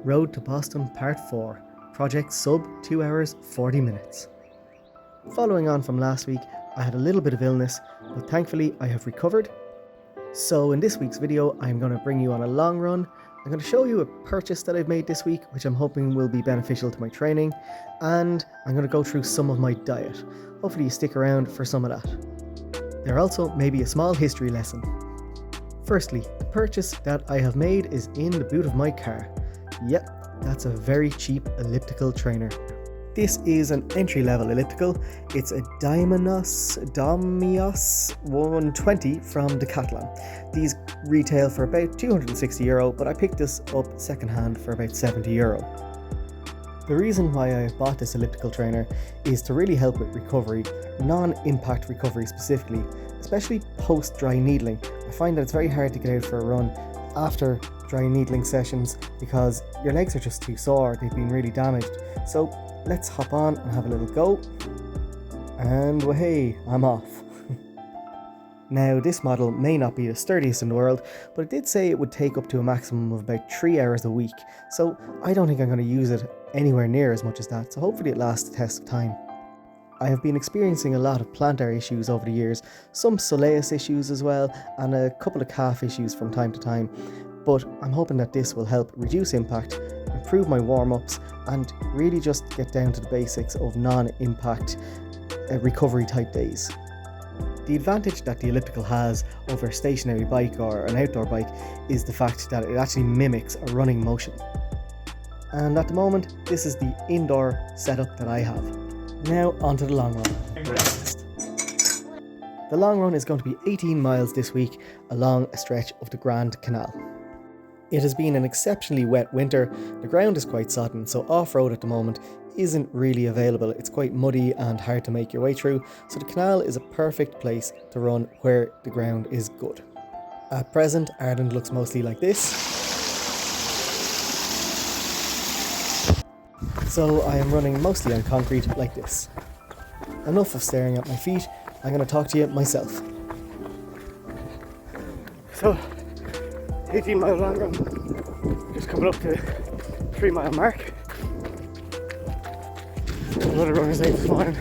Road to Boston Part 4, project sub 2 hours 40 minutes. Following on from last week, I had a little bit of illness, but thankfully I have recovered. So in this week's video, I'm going to bring you on a long run. I'm going to show you a purchase that I've made this week, which I'm hoping will be beneficial to my training, and I'm going to go through some of my diet. Hopefully you stick around for some of that. There also may be a small history lesson. Firstly, the purchase that I have made is in the boot of my car. Yep, that's a very cheap elliptical trainer. This is an entry-level elliptical. It's a Domios 120 from Decathlon. These retail for about €260, but I picked this up secondhand for about €70. The reason why I bought this elliptical trainer is to really help with recovery, non-impact recovery specifically, especially post-dry needling. I find that it's very hard to get out for a run after dry needling sessions because your legs are just too sore, they've been really damaged. So let's hop on and have a little go. And hey, I'm off. Now this model may not be the sturdiest in the world, but it did say it would take up to a maximum of about 3 hours a week. So I don't think I'm going to use it anywhere near as much as that, so hopefully it lasts the test of time. I have been experiencing a lot of plantar issues over the years, some soleus issues as well, and a couple of calf issues from time to time. But I'm hoping that this will help reduce impact, improve my warm-ups, and really just get down to the basics of non-impact recovery type days. The advantage that the elliptical has over a stationary bike or an outdoor bike is the fact that it actually mimics a running motion. And at the moment, this is the indoor setup that I have. Now onto the long run. The long run is going to be 18 miles this week along a stretch of the Grand Canal. It has been an exceptionally wet winter, the ground is quite sodden, so off-road at the moment isn't really available. It's quite muddy and hard to make your way through, so the canal is a perfect place to run where the ground is good. At present, Ireland looks mostly like this. So I am running mostly on concrete like this. Enough of staring at my feet, I'm going to talk to you myself. So, 18 mile long run, just coming up to the 3 mile mark. A lot of runners out this morning.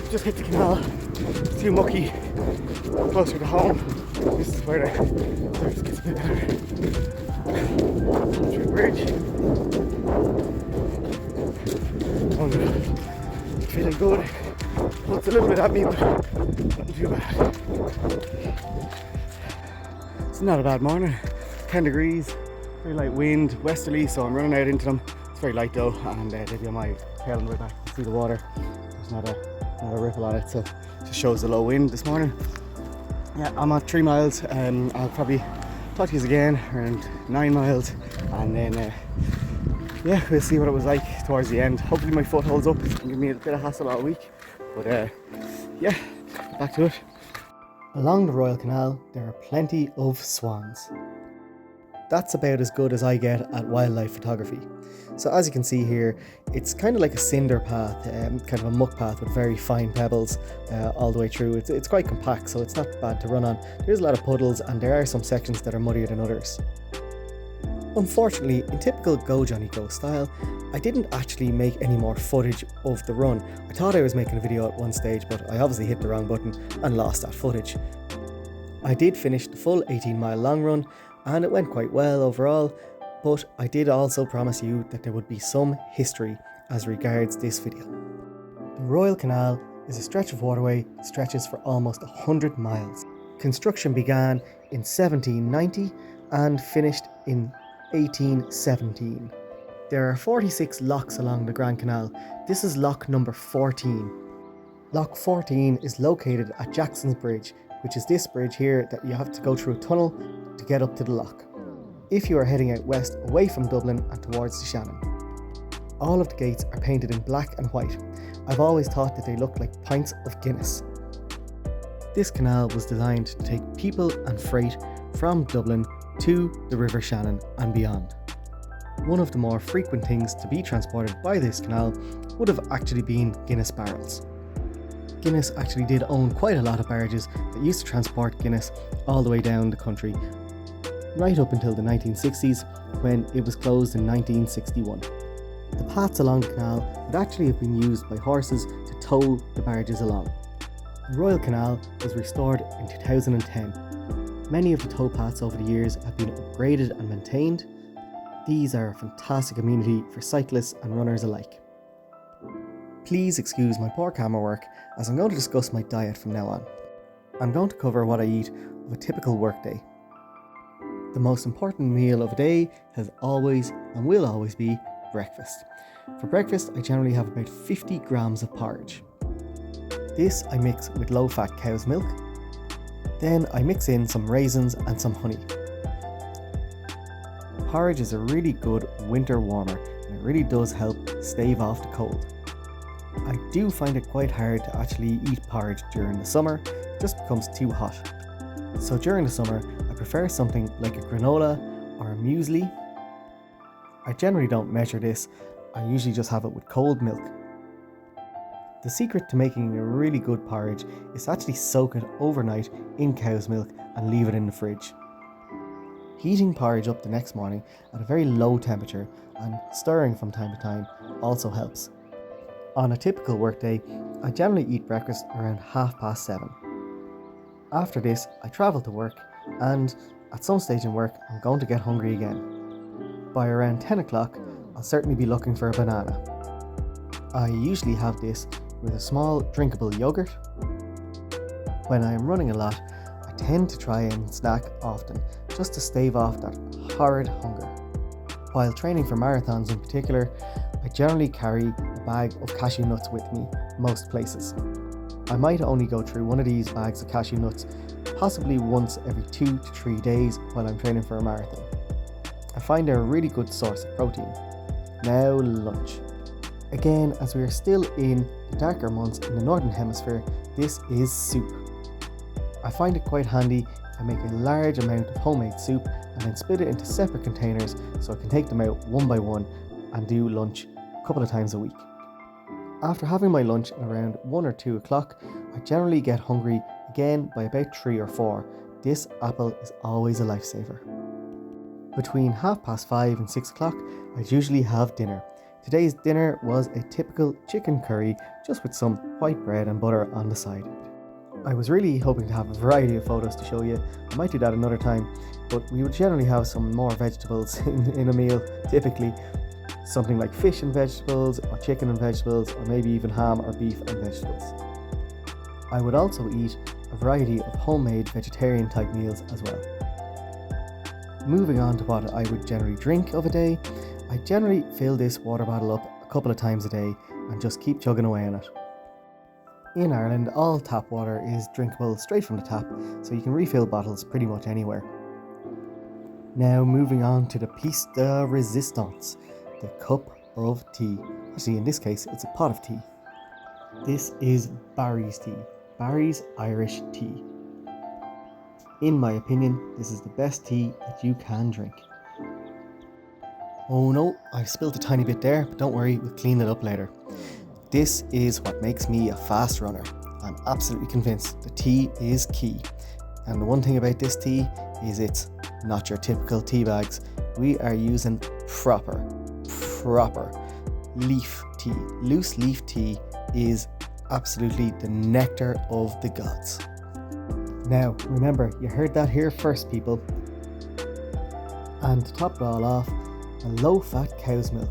Just hit the canal, it's too mucky, closer to home. This is where the surface gets a bit better. Through the bridge. Oh no, feeling good. Well, it's a little bit at me, but not too bad. It's not a bad morning. 10 degrees, very light wind, westerly, so I'm running out into them. It's very light though, and they'll be on my tail on the way back. You see the water, there's not a ripple on it, so it just shows the low wind this morning. Yeah, I'm at 3 miles, I'll probably talk to you again around 9 miles, and then yeah, we'll see what it was like towards the end. Hopefully my foot holds up, it's giving me a bit of hassle all week, but yeah, back to it. Along the Royal Canal, there are plenty of swans. That's about as good as I get at wildlife photography. So as you can see here, it's kind of like a cinder path, kind of a muck path with very fine pebbles all the way through. It's quite compact, so it's not bad to run on. There's a lot of puddles and there are some sections that are muddier than others. Unfortunately, in typical Go Johnny Go style, I didn't actually make any more footage of the run. I thought I was making a video at one stage, but I obviously hit the wrong button and lost that footage. I did finish the full 18 mile long run, and it went quite well overall, but I did also promise you that there would be some history as regards this video. The Royal Canal is a stretch of waterway that stretches for almost 100 miles. Construction began in 1790 and finished in 1817. There are 46 locks along the Grand Canal. This is lock number 14. Lock 14 is located at Jackson's Bridge, which is this bridge here that you have to go through a tunnel to get up to the lock, if you are heading out west away from Dublin and towards the Shannon. All of the gates are painted in black and white. I've always thought that they look like pints of Guinness. This canal was designed to take people and freight from Dublin to the River Shannon and beyond. One of the more frequent things to be transported by this canal would have actually been Guinness barrels. Guinness actually did own quite a lot of barges that used to transport Guinness all the way down the country. right up until the 1960s when it was closed in 1961. The paths along the canal would actually have been used by horses to tow the barges along. The Royal Canal was restored in 2010. Many of the towpaths over the years have been upgraded and maintained. These are a fantastic amenity for cyclists and runners alike. Please excuse my poor camera work as I'm going to discuss my diet from now on. I'm going to cover what I eat of a typical workday. The most important meal of a day has always and will always be breakfast. For breakfast, I generally have about 50 grams of porridge. This I mix with low-fat cow's milk. Then I mix in some raisins and some honey. Porridge is a really good winter warmer and it really does help stave off the cold. I do find it quite hard to actually eat porridge during the summer, it just becomes too hot. So during the summer, I prefer something like a granola or a muesli. I generally don't measure this, I usually just have it with cold milk. The secret to making a really good porridge is to actually soak it overnight in cow's milk and leave it in the fridge. Heating porridge up the next morning at a very low temperature and stirring from time to time also helps. On a typical workday, I generally eat breakfast around 7:30. After this, I travel to work and at some stage in work, I'm going to get hungry again. By around 10 o'clock, I'll certainly be looking for a banana. I usually have this with a small drinkable yogurt. When I am running a lot, I tend to try and snack often, just to stave off that horrid hunger. While training for marathons in particular, I generally carry a bag of cashew nuts with me most places. I might only go through one of these bags of cashew nuts possibly once every 2 to 3 days while I'm training for a marathon. I find they're a really good source of protein. Now lunch. Again, as we are still in the darker months in the northern hemisphere, this is soup. I find it quite handy. I make a large amount of homemade soup and then split it into separate containers so I can take them out one by one and do lunch a couple of times a week. After having my lunch at around 1 or 2 o'clock, I generally get hungry again by about 3 or 4. This apple is always a lifesaver. Between 5:30 and 6 o'clock, I usually have dinner. Today's dinner was a typical chicken curry just with some white bread and butter on the side. I was really hoping to have a variety of photos to show you. I might do that another time, but we would generally have some more vegetables in a meal, typically. Something like fish and vegetables, or chicken and vegetables, or maybe even ham or beef and vegetables. I would also eat a variety of homemade vegetarian type meals as well. Moving on to what I would generally drink of a day, I generally fill this water bottle up a couple of times a day and just keep chugging away on it. In Ireland, all tap water is drinkable straight from the tap, so you can refill bottles pretty much anywhere. Now moving on to the piece de resistance, the cup of tea. Actually, in this case, it's a pot of tea. This is Barry's tea, Barry's Irish tea. In my opinion, this is the best tea that you can drink. Oh no, I've spilled a tiny bit there, but don't worry, we'll clean it up later. This is what makes me a fast runner. I'm absolutely convinced the tea is key. And the one thing about this tea is it's not your typical tea bags. We are using proper leaf tea. Loose leaf tea is absolutely the nectar of the gods. Now, remember, you heard that here first, people. And to top it all off, a low-fat cow's milk,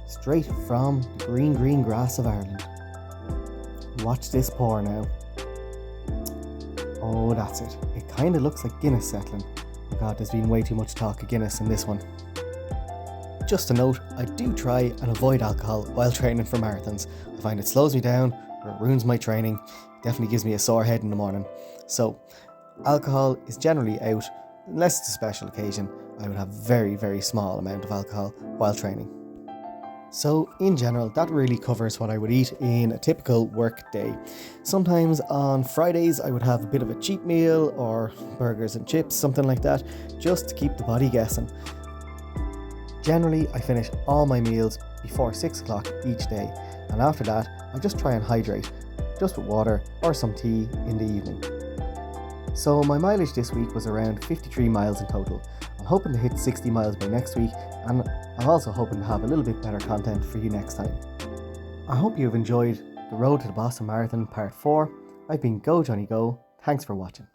straight from the green grass of Ireland. Watch this pour now. Oh, that's it. It kind of looks like Guinness settling. Oh God, there's been way too much talk of Guinness in this one. Just a note, I do try and avoid alcohol while training for marathons. I find it slows me down, or it ruins my training. It definitely gives me a sore head in the morning. So, alcohol is generally out, unless it's a special occasion. I would have very small amount of alcohol while training. So in general, that really covers what I would eat in a typical work day. Sometimes on Fridays I would have a bit of a cheat meal or burgers and chips, something like that, just to keep the body guessing. Generally, I finish all my meals before 6 o'clock each day, and after that I just try and hydrate, just with water or some tea in the evening. So my mileage this week was around 53 miles in total, I'm hoping to hit 60 miles by next week, and I'm also hoping to have a little bit better content for you next time. I hope you've enjoyed the Road to the Boston Marathon Part 4. I've been Go Johnny Go. Thanks for watching.